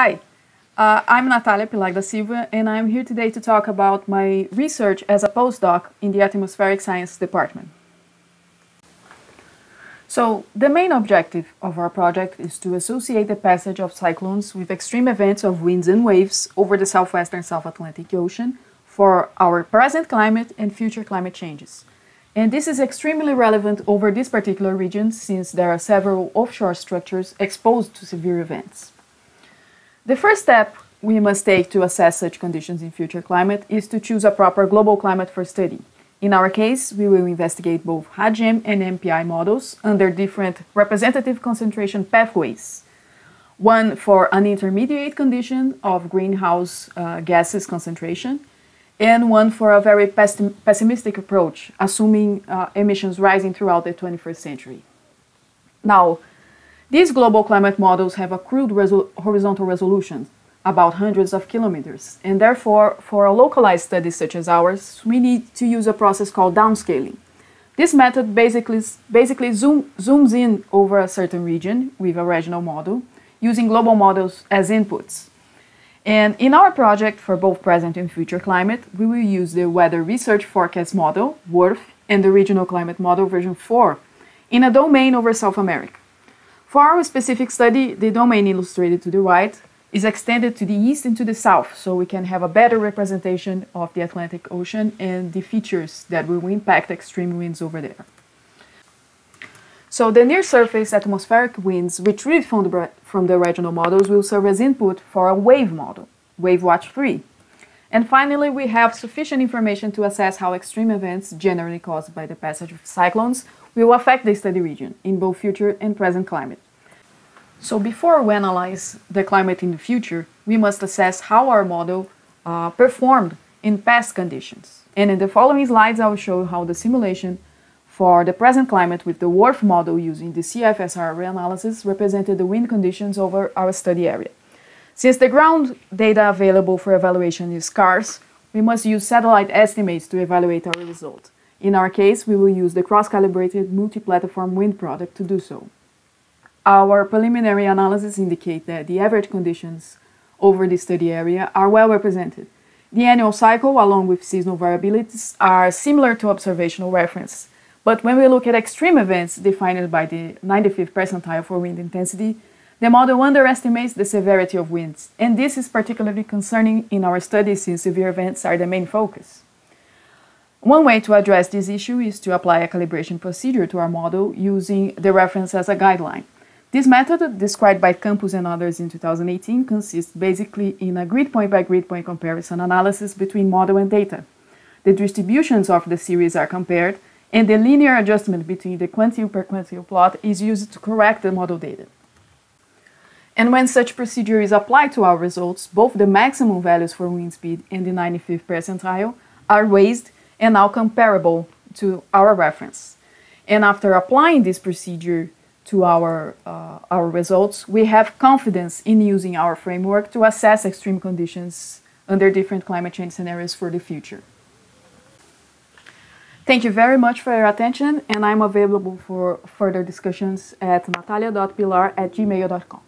Hi, I'm Natalia da Silva, and I'm here today to talk about my research as a postdoc in the Atmospheric Science department. So, the main objective of our project is to associate the passage of cyclones with extreme events of winds and waves over the southwestern South Atlantic Ocean for our present climate and future climate changes. And this is extremely relevant over this particular region since there are several offshore structures exposed to severe events. The first step we must take to assess such conditions in future climate is to choose a proper global climate for study. In our case, we will investigate both HAGEM and MPI models under different representative concentration pathways. One for an intermediate condition of greenhouse gases concentration, and one for a very pessimistic approach, assuming emissions rising throughout the 21st century. Now, these global climate models have a crude horizontal resolution, about hundreds of kilometers, and therefore, for a localized study such as ours, we need to use a process called downscaling. This method basically zooms in over a certain region with a regional model, using global models as inputs. And in our project for both present and future climate, we will use the Weather Research Forecast Model, WRF, and the Regional Climate Model version 4 in a domain over South America. For our specific study, the domain illustrated to the right is extended to the east and to the south, so we can have a better representation of the Atlantic Ocean and the features that will impact extreme winds over there. So the near-surface atmospheric winds retrieved from the regional models will serve as input for a wave model, Wave Watch 3. And finally, we have sufficient information to assess how extreme events, generally caused by the passage of cyclones, will affect the study region in both future and present climate. So before we analyze the climate in the future, we must assess how our model performed in past conditions. And in the following slides, I will show you how the simulation for the present climate with the WRF model using the CFSR reanalysis represented the wind conditions over our study area. Since the ground data available for evaluation is scarce, we must use satellite estimates to evaluate our result. In our case, we will use the cross-calibrated multi-platform wind product to do so. Our preliminary analysis indicate that the average conditions over the study area are well represented. The annual cycle, along with seasonal variabilities, are similar to observational reference. But when we look at extreme events defined by the 95th percentile for wind intensity, the model underestimates the severity of winds, and this is particularly concerning in our study since severe events are the main focus. One way to address this issue is to apply a calibration procedure to our model using the reference as a guideline. This method, described by Campos and others in 2018, consists basically in a grid point by grid point comparison analysis between model and data. The distributions of the series are compared, and the linear adjustment between the quantile per quantile plot is used to correct the model data. And when such procedure is applied to our results, both the maximum values for wind speed and the 95th percentile are raised and now comparable to our reference. And after applying this procedure to our results, we have confidence in using our framework to assess extreme conditions under different climate change scenarios for the future. Thank you very much for your attention, and I'm available for further discussions at natalia.pilar@gmail.com.